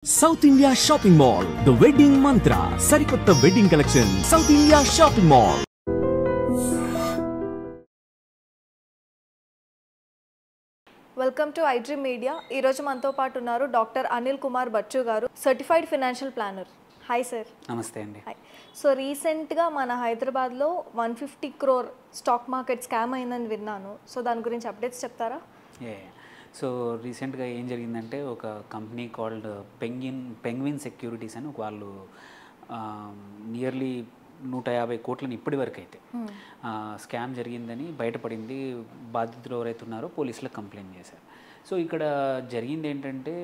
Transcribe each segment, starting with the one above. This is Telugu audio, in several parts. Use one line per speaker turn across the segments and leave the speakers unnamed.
South India Shopping Mall, The Wedding Mantra, Sarikotta Wedding Collection, South India Shopping Mall.
Welcome to iDream media. ఈరోజు మనతో పాటు ఉన్నారు డాక్టర్ అనిల్ కుమార్ బచ్చు గారు, certified financial planner. Hi sir.
నమస్తే అండి.
హాయ్. సో రీసెంట్గా మన హైదరాబాద్లో 150 crore స్టాక్ మార్కెట్ స్కామ్ అయిందని విన్నాను. సో దాని గురించి అప్డేట్స్ చెప్తారా?
సో రీసెంట్గా ఏం జరిగిందంటే ఒక కంపెనీ కాల్డ్ పెంగ్విన్ సెక్యూరిటీస్ అని వాళ్ళు నియర్లీ 150 కోట్లని ఇప్పటి వరకు అయితే స్కామ్ జరిగిందని బయటపడింది. బాధితులు ఎవరైతే ఉన్నారో పోలీసులకు కంప్లైంట్ చేశారు. సో ఇక్కడ జరిగింది ఏంటంటే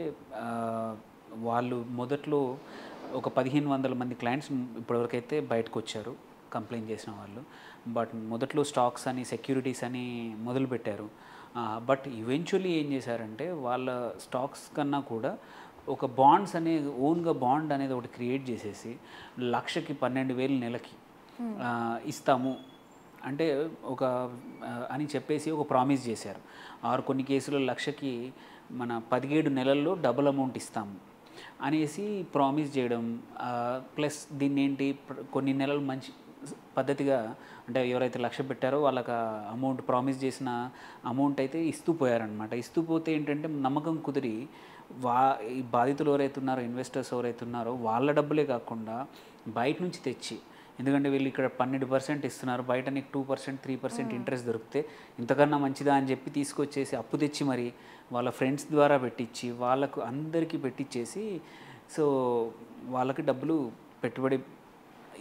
వాళ్ళు మొదట్లో ఒక 1500 మంది క్లయింట్స్ ఇప్పటివరకు అయితే బయటకు వచ్చారు కంప్లైంట్ చేసిన వాళ్ళు. బట్ మొదట్లో స్టాక్స్ అని సెక్యూరిటీస్ అని మొదలుపెట్టారు. బట్ ఈవెన్చువల్లీ ఏం చేశారంటే వాళ్ళ స్టాక్స్ కన్నా కూడా ఒక బాండ్స్ అనే ఓన్గా బాండ్ అనేది ఒకటి క్రియేట్ చేసేసి 1,12,000 నెలకి ఇస్తాము అంటే ఒక అని చెప్పేసి ఒక ప్రామిస్ చేశారు. కొన్ని కేసులు 1,00,000కి మన 17 నెలల్లో డబుల్ అమౌంట్ ఇస్తాము అనేసి ప్రామిస్ చేయడం. ప్లస్ దీన్ని ఏంటి కొన్ని నెలలు మంచి పద్ధతిగా అంటే ఎవరైతే 1,00,000 పెట్టారో వాళ్ళకి అమౌంట్ ప్రామిస్ చేసిన అమౌంట్ అయితే ఇస్తూ పోయారనమాట. ఇస్తూ పోతే ఏంటంటే నమ్మకం కుదిరి ఈ బాధితులు ఎవరైతే ఉన్నారో ఇన్వెస్టర్స్ ఎవరైతే ఉన్నారో వాళ్ళ డబ్బులే కాకుండా బయట నుంచి తెచ్చి, ఎందుకంటే వీళ్ళు ఇక్కడ 12% ఇస్తున్నారు, బయట నీకు 2%, 3% ఇంట్రెస్ట్ దొరికితే ఇంతకన్నా మంచిదా అని చెప్పి తీసుకొచ్చేసి అప్పు తెచ్చి మరి వాళ్ళ ఫ్రెండ్స్ ద్వారా పెట్టించి వాళ్ళకు అందరికీ పెట్టించేసి సో వాళ్ళకి డబ్బులు పెట్టుబడి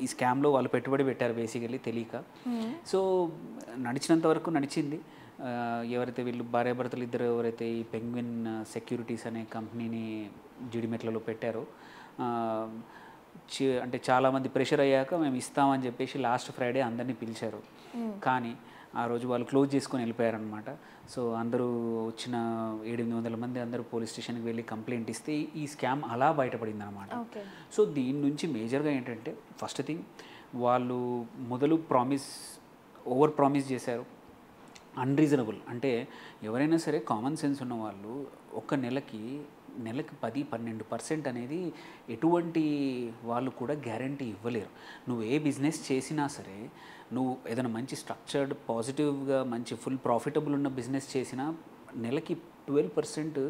ఈ స్కామ్లో వాళ్ళు పెట్టుబడి పెట్టారు బేసికలీ తెలియక. సో నడిచినంత వరకు నడిచింది. ఎవరైతే వీళ్ళు భార్యాభర్తలు ఇద్దరు ఎవరైతే ఈ పెంగ్విన్ సెక్యూరిటీస్ అనే కంపెనీని జీడిమెట్లలో పెట్టారో అంటే చాలామంది ప్రెషర్ అయ్యాక మేము ఇస్తామని చెప్పేసి లాస్ట్ ఫ్రైడే అందరినీ పిలిచారు. కానీ ఆ రోజు వాళ్ళు క్లోజ్ చేసుకొని వెళ్ళిపోయారనమాట. సో అందరూ వచ్చిన 700 మంది అందరూ పోలీస్ స్టేషన్కి వెళ్ళి కంప్లైంట్ ఇస్తే ఈ స్కామ్ అలా బయటపడింది అనమాట. సో దీని నుంచి మేజర్గా ఏంటంటే ఫస్ట్ థింగ్ వాళ్ళు మొదలు ఓవర్ ప్రామిస్ చేశారు. అన్రీజనబుల్ అంటే ఎవరైనా సరే కామన్ సెన్స్ ఉన్న వాళ్ళు ఒక నెలకి 10-12% అనేది ఎటువంటి వాళ్ళు కూడా గ్యారంటీ ఇవ్వలేరు. నువ్వు ఏ బిజినెస్ చేసినా సరే, నువ్వు ఏదైనా మంచి స్ట్రక్చర్డ్ పాజిటివ్గా మంచి ఫుల్ ప్రాఫిటబుల్ ఉన్న బిజినెస్ చేసినా నెలకి 12%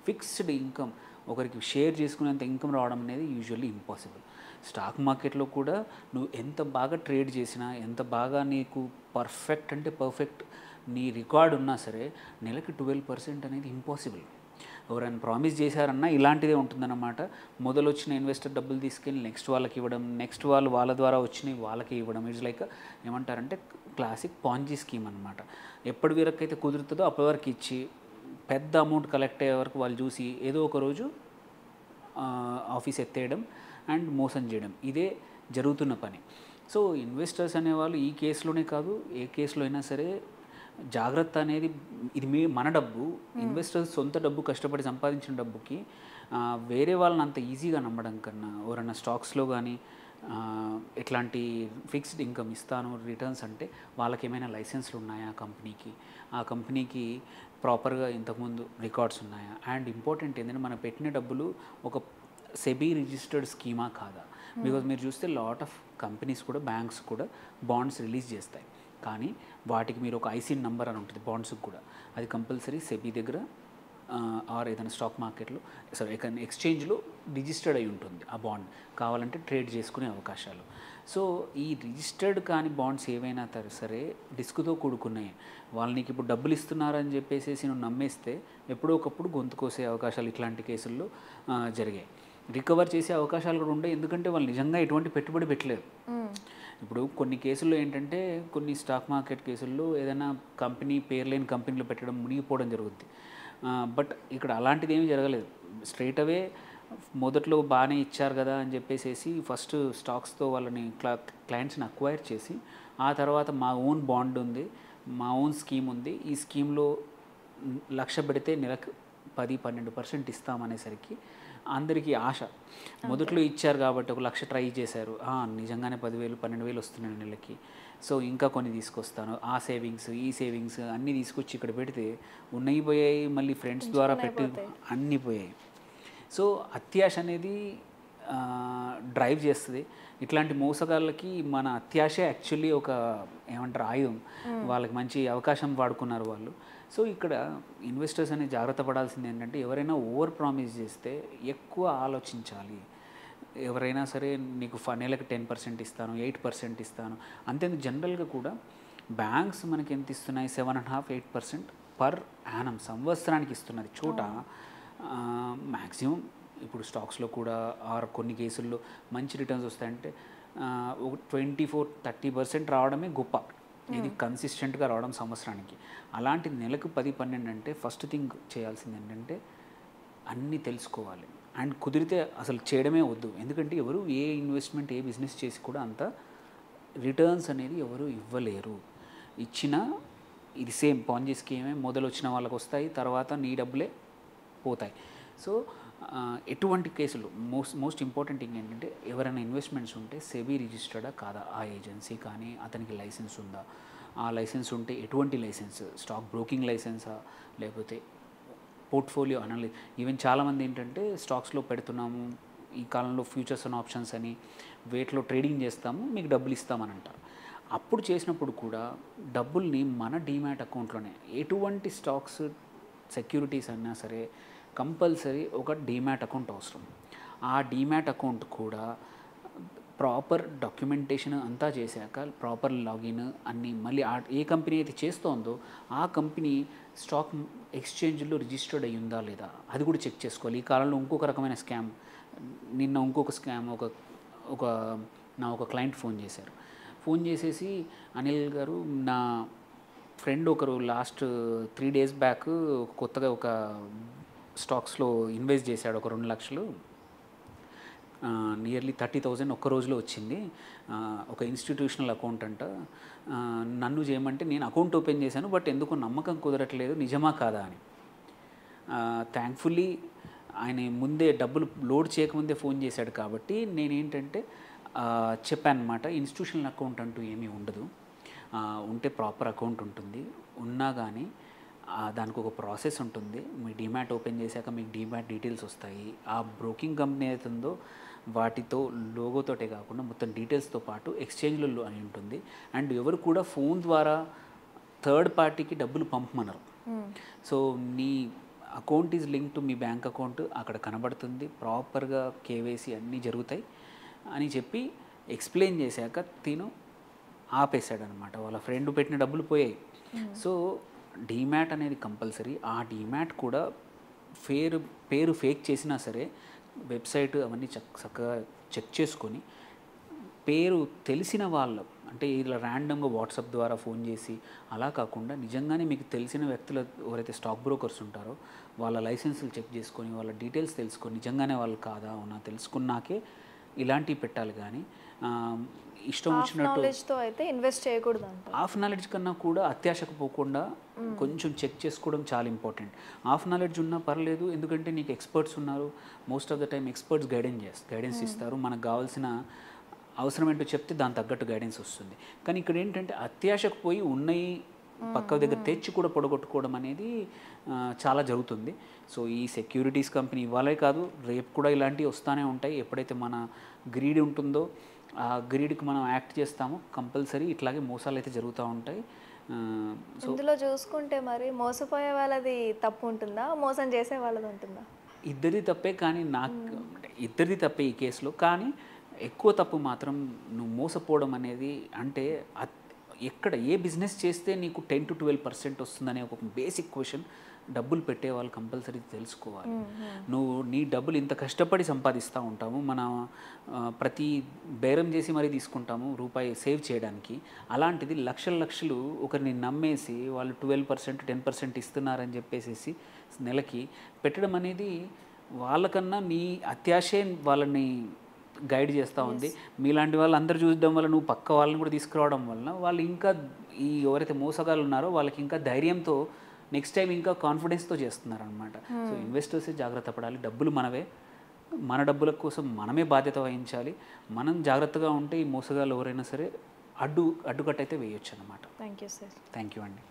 ఫిక్స్డ్ ఇన్కమ్ ఒకరికి షేర్ చేసుకునేంత ఇన్కమ్ రావడం అనేది యూజువల్లీ ఇంపాసిబుల్. స్టాక్ మార్కెట్లో కూడా నువ్వు ఎంత బాగా ట్రేడ్ చేసినా, ఎంత బాగా నీకు పర్ఫెక్ట్ అంటే పర్ఫెక్ట్ నీ రికార్డ్ ఉన్నా సరే నెలకి 12% అనేది ఇంపాసిబుల్. ఎవరైనా ప్రామిస్ చేశారన్నా ఇలాంటిదే ఉంటుందన్నమాట. మొదలు వచ్చిన ఇన్వెస్టర్ డబ్బులు తీసుకెళ్ళి నెక్స్ట్ వాళ్ళకి ఇవ్వడం, నెక్స్ట్ వాళ్ళు వాళ్ళ ద్వారా వచ్చినవి వాళ్ళకి ఇవ్వడం. ఇట్స్ లైక్ ఏమంటారంటే క్లాసిక్ పాంజీ స్కీమ్ అనమాట. ఎప్పటి వరకు అయితే కుదురుతుందో అప్పటి వరకు ఇచ్చి పెద్ద అమౌంట్ కలెక్ట్ అయ్యే వరకు వాళ్ళు చూసి ఏదో ఒక రోజు ఆఫీస్ ఎత్తేయడం అండ్ మోసం చేయడం, ఇదే జరుగుతున్న పని. సో ఇన్వెస్టర్స్ అనేవాళ్ళు ఈ కేసులోనే కాదు ఏ కేసులో అయినా సరే జాగ్రత్త అనేది, ఇది మన డబ్బు, ఇన్వెస్టర్స్ సొంత డబ్బు కష్టపడి సంపాదించిన డబ్బుకి వేరే వాళ్ళని అంత ఈజీగా నమ్మడం కన్నా ఎవరైనా స్టాక్స్లో కానీ ఎట్లాంటి ఫిక్స్డ్ ఇన్కమ్ ఇస్తాను రిటర్న్స్ అంటే వాళ్ళకి ఏమైనా లైసెన్స్లు ఉన్నాయా ఆ కంపెనీకి ప్రాపర్గా ఇంతకుముందు రికార్డ్స్ ఉన్నాయా, అండ్ ఇంపార్టెంట్ ఏంటంటే మనం పెట్టిన డబ్బులు ఒక సెబీ రిజిస్టర్డ్ స్కీమా కాదా. బికాజ్ మీరు చూస్తే లాట్ ఆఫ్ కంపెనీస్ కూడా బ్యాంక్స్ కూడా బాండ్స్ రిలీజ్ చేస్తాయి, కానీ వాటికి మీరు ఒక ఐసీన్ నెంబర్ అని ఉంటుంది బాండ్స్కి కూడా, అది కంపల్సరీ సెబీ దగ్గర ఆర్ ఏదైనా స్టాక్ మార్కెట్లో ఎక్స్చేంజ్లో రిజిస్టర్డ్ అయి ఉంటుంది ఆ బాండ్. కావాలంటే ట్రేడ్ చేసుకునే అవకాశాలు. సో ఈ రిజిస్టర్డ్ కాని బాండ్స్ ఏవైనా సరే రిస్క్తో కూడుకున్నాయి. వాళ్ళు నీకు ఇప్పుడు డబ్బులు ఇస్తున్నారని చెప్పేసి నువ్వు నమ్మేస్తే ఎప్పుడో ఒకప్పుడు గొంతు కోసే అవకాశాలు ఇట్లాంటి కేసుల్లో జరిగాయి. రికవర్ చేసే అవకాశాలు కూడా ఉండే, ఎందుకంటే వాళ్ళు నిజంగా ఎటువంటి పెట్టుబడి పెట్టలేదు. ఇప్పుడు కొన్ని కేసుల్లో ఏంటంటే కొన్ని స్టాక్ మార్కెట్ కేసుల్లో ఏదైనా కంపెనీ పేరు లేని కంపెనీలో పెట్టడం మునిగిపోవడం జరుగుద్ది. బట్ ఇక్కడ అలాంటిది ఏమీ జరగలేదు. స్ట్రైట్ అవే మొదట్లో బాగానే ఇచ్చారు కదా అని చెప్పేసి ఫస్ట్ స్టాక్స్తో వాళ్ళని క్లయింట్స్ని అక్వైర్ చేసి ఆ తర్వాత మా ఓన్ బాండ్ ఉంది, మా ఓన్ స్కీమ్ ఉంది, ఈ స్కీమ్లో 1,00,000 పెడితే నెలకు 10-12% ఇస్తామనేసరికి అందరికీ ఆశ. మొదట్లో ఇచ్చారు కాబట్టి ఒక 1,00,000 ట్రై చేశారు, నిజంగానే 10,000-12,000 వస్తున్నాయి నెలకి, సో ఇంకా కొన్ని తీసుకొస్తాను, ఆ సేవింగ్స్ ఈ సేవింగ్స్ అన్నీ తీసుకొచ్చి ఇక్కడ పెడితే ఉన్నాయి పోయాయి, మళ్ళీ ఫ్రెండ్స్ ద్వారా పెట్టి అన్నీ పోయాయి. సో అత్యాశ అనేది డ్రైవ్ చేస్తుంది. ఇట్లాంటి మోసగాళ్ళకి మన అత్యాశే యాక్చువల్లీ ఒక ఏమంటారు ఆయుధం. వాళ్ళకి మంచి అవకాశం వాడుకున్నారు వాళ్ళు. సో ఇక్కడ ఇన్వెస్టర్స్ అనేది జాగ్రత్త పడాల్సింది ఏంటంటే ఎవరైనా ఓవర్ ప్రామిస్ చేస్తే ఎక్కువ ఆలోచించాలి. ఎవరైనా సరే నీకు నెలకు 10% ఇస్తాను, 8% ఇస్తాను అంతేందుకు జనరల్గా కూడా బ్యాంక్స్ మనకి ఎంత ఇస్తున్నాయి 7.5-8% పర్ యానం సంవత్సరానికి ఇస్తున్నది చోట మ్యాక్సిమం ఇప్పుడు స్టాక్స్లో కూడా కొన్ని కేసుల్లో మంచి రిటర్న్స్ వస్తాయంటే ఒక 24-30% రావడమే గొప్ప. ఇది కన్సిస్టెంట్గా రావడం సంవత్సరానికి. అలాంటి నెలకు 10-12 అంటే ఫస్ట్ థింగ్ చేయాల్సింది ఏంటంటే అన్నీ తెలుసుకోవాలి. అండ్ కుదిరితే అసలు చేయడమే వద్దు. ఎందుకంటే ఎవరు ఏ ఇన్వెస్ట్మెంట్ ఏ బిజినెస్ చేసి కూడా అంత రిటర్న్స్ అనేది ఎవరు ఇవ్వలేరు. ఇచ్చినా ఇది సేమ్ పాంజీ స్కీమే, మొదలు వచ్చిన వాళ్ళకి వస్తాయి, తర్వాత నీ డబ్బులే పోతాయి. సో ఎటువంటి కేసులు మోస్ట్ ఇంపార్టెంట్ థింగ్ ఏంటంటే ఎవరైనా ఇన్వెస్ట్మెంట్స్ ఉంటే సెబీ రిజిస్టర్డా కాదా ఆ ఏజెన్సీ, కానీ అతనికి లైసెన్స్ ఉందా, ఆ లైసెన్స్ ఉంటే ఎటువంటి లైసెన్స్, స్టాక్ బ్రోకింగ్ లైసెన్సా లేకపోతే పోర్ట్ఫోలియో అనలి. ఈవెన్ చాలామంది ఏంటంటే స్టాక్స్లో పెడుతున్నాము ఈ కాలంలో ఫ్యూచర్స్ అండ్ ఆప్షన్స్ అని వేటిలో ట్రేడింగ్ చేస్తాము మీకు డబ్బులు ఇస్తామని అంటారు. అప్పుడు చేసినప్పుడు కూడా డబ్బుల్ని మన డీమ్యాట్ అకౌంట్లోనే ఎటువంటి స్టాక్స్ సెక్యూరిటీస్ అయినా సరే కంపల్సరీ ఒక డీమ్యాట్ అకౌంట్ అవసరం. ఆ డీమ్యాట్ అకౌంట్ కూడా ప్రాపర్ డాక్యుమెంటేషన్ అంతా చేశాక ప్రాపర్ లాగిన్ అన్నీ మళ్ళీ ఏ కంపెనీ అయితే చేస్తోందో ఆ కంపెనీ స్టాక్ ఎక్స్చేంజ్లో రిజిస్టర్డ్ అయ్యి ఉందా లేదా అది కూడా చెక్ చేసుకోవాలి. ఈ కాలంలో ఇంకొక రకమైన స్కామ్, నిన్న ఇంకొక స్కామ్ ఒక క్లయింట్ ఫోన్ చేశారు. ఫోన్ చేసేసి అనిల్ గారు నా ఫ్రెండ్ ఒకరు లాస్ట్ 3 days బ్యాక్ కొత్తగా ఒక స్టాక్స్లో ఇన్వెస్ట్ చేశాడు ఒక 2 లక్షలు, నియర్లీ 30,000 ఒక్క రోజులో వచ్చింది. ఒక ఇన్స్టిట్యూషనల్ అకౌంట్ అంట, నన్ను చేయమంటే నేను అకౌంట్ ఓపెన్ చేశాను బట్ ఎందుకు నమ్మకం కుదరట్లేదు, నిజమా కాదా అని. థ్యాంక్ఫుల్లీ ఆయన ముందే డబ్బులు లోడ్ చేయకముందే ఫోన్ చేశాడు కాబట్టి నేనేంటంటే చెప్పాను అనమాట, ఇన్స్టిట్యూషనల్ అకౌంట్ అంటూ ఏమీ ఉండదు, ఉంటే ప్రాపర్ అకౌంట్ ఉంటుంది, ఉన్నా కానీ దానికి ఒక ప్రాసెస్ ఉంటుంది. మీ డీమ్యాట్ ఓపెన్ చేశాక మీకు డీమ్యాట్ డీటెయిల్స్ వస్తాయి. ఆ బ్రోకింగ్ కంపెనీ అవుతుందో వాటితో లోగోతోటే కాకుండా మొత్తం డీటెయిల్స్తో పాటు ఎక్స్చేంజ్లలో అని ఉంటుంది. అండ్ ఎవరు కూడా ఫోన్ ద్వారా థర్డ్ పార్టీకి డబ్బులు పంపమనరు. సో నీ account is link to me bank account అక్కడ కనబడుతుంది, ప్రాపర్గా కేవైసీ అన్నీ జరుగుతాయి అని చెప్పి ఎక్స్ప్లెయిన్ చేశాక తిను ఆపేశాడనమాట. వాళ్ళ ఫ్రెండ్ పెట్టిన డబ్బులు పోయాయి. సో డీమ్యాట్ అనేది కంపల్సరీ. ఆ డీమ్యాట్ కూడా పేరు ఫేక్ చేసినా సరే వెబ్సైట్ అవన్నీ చక్కగా చెక్ చేసుకొని పేరు తెలిసిన వాళ్ళు అంటే ఇలా ర్యాండమ్గా వాట్సాప్ ద్వారా ఫోన్ చేసి అలా కాకుండా నిజంగానే మీకు తెలిసిన వ్యక్తులు ఎవరైతే స్టాక్ బ్రోకర్స్ ఉంటారో వాళ్ళ లైసెన్సులు చెక్ చేసుకొని వాళ్ళ డీటెయిల్స్ తెలుసుకొని నిజంగానే వాళ్ళు కాదా అవునా తెలుసుకున్నాకే ఇలాంటివి పెట్టాలి. కానీ ఇష్టం వచ్చినట్టు
అయితే ఇన్వెస్ట్ చేయకూడదు.
హాఫ్ నాలెడ్జ్ కన్నా కూడా అత్యాశకు పోకుండా కొంచెం చెక్ చేసుకోవడం చాలా ఇంపార్టెంట్. హాఫ్ నాలెడ్జ్ ఉన్నా పర్లేదు, ఎందుకంటే నీకు ఎక్స్పర్ట్స్ ఉన్నారు. Most of the time experts guidance ఇస్తారు. మనకు కావాల్సిన అవసరం ఏంటో చెప్తే దాని తగ్గట్టు గైడెన్స్ వస్తుంది. కానీ ఇక్కడ ఏంటంటే అత్యాశకు పోయి ఉన్నాయి పక్క దగ్గర తెచ్చి కూడా పొడగొట్టుకోవడం అనేది చాలా జరుగుతుంది. సో ఈ సెక్యూరిటీస్ కంపెనీ ఇవ్వాలే కాదు రేపు కూడా ఇలాంటివి వస్తూనే ఉంటాయి. ఎప్పుడైతే మన గ్రీడ్ ఉంటుందో ఆ గ్రీడ్కి మనం యాక్ట్ చేస్తామో కంపల్సరీ ఇట్లాగే మోసాలు అయితే జరుగుతూ ఉంటాయి.
సో ఇందులో చూసుకుంటే మరి మోసపోయే వాళ్ళది తప్పు ఉంటుందా, మోసం చేసే వాళ్ళది ఉంటుందా?
ఇద్దరిది తప్పే. కానీ ఇద్దరిది తప్పే ఈ కేసులో. కానీ ఎక్కువ తప్పు మాత్రం నువ్వు మోసపోవడం అనేది. అంటే ఎక్కడ ఏ బిజినెస్ చేస్తే నీకు 10-12% వస్తుందనే ఒక బేసిక్ క్వశ్చన్ డబ్బులు పెట్టే వాళ్ళు కంపల్సరీ తెలుసుకోవాలి. నువ్వు నీ డబ్బులు ఇంత కష్టపడి సంపాదిస్తూ ఉంటాము, మన ప్రతి బేరం చేసి మరీ తీసుకుంటాము రూపాయి సేవ్ చేయడానికి. అలాంటిది లక్షలు ఒకరిని నమ్మేసి వాళ్ళు 12% 10% ఇస్తున్నారని చెప్పేసి నెలకి పెట్టడం అనేది వాళ్ళకన్నా నీ అత్యాశే వాళ్ళని గైడ్ చేస్తూ ఉంది. మీలాంటి వాళ్ళు అందరు చూడడం వల్ల నువ్వు పక్క వాళ్ళని కూడా తీసుకురావడం వలన వాళ్ళు ఇంకా ఈ ఎవరైతే మోసగాళ్ళు ఉన్నారో వాళ్ళకి ఇంకా ధైర్యంతో నెక్స్ట్ టైం ఇంకా కాన్ఫిడెన్స్తో చేస్తున్నారనమాట. సో ఇన్వెస్టర్సే జాగ్రత్త పడాలి. డబ్బులు మనవే, మన డబ్బుల కోసం మనమే బాధ్యత వహించాలి. మనం జాగ్రత్తగా ఉంటే ఈ మోసగాళ్ళు ఎవరైనా సరే అడ్డుకట్టయితే వేయొచ్చు అనమాట.
Thank you sir.
Thank you అండి.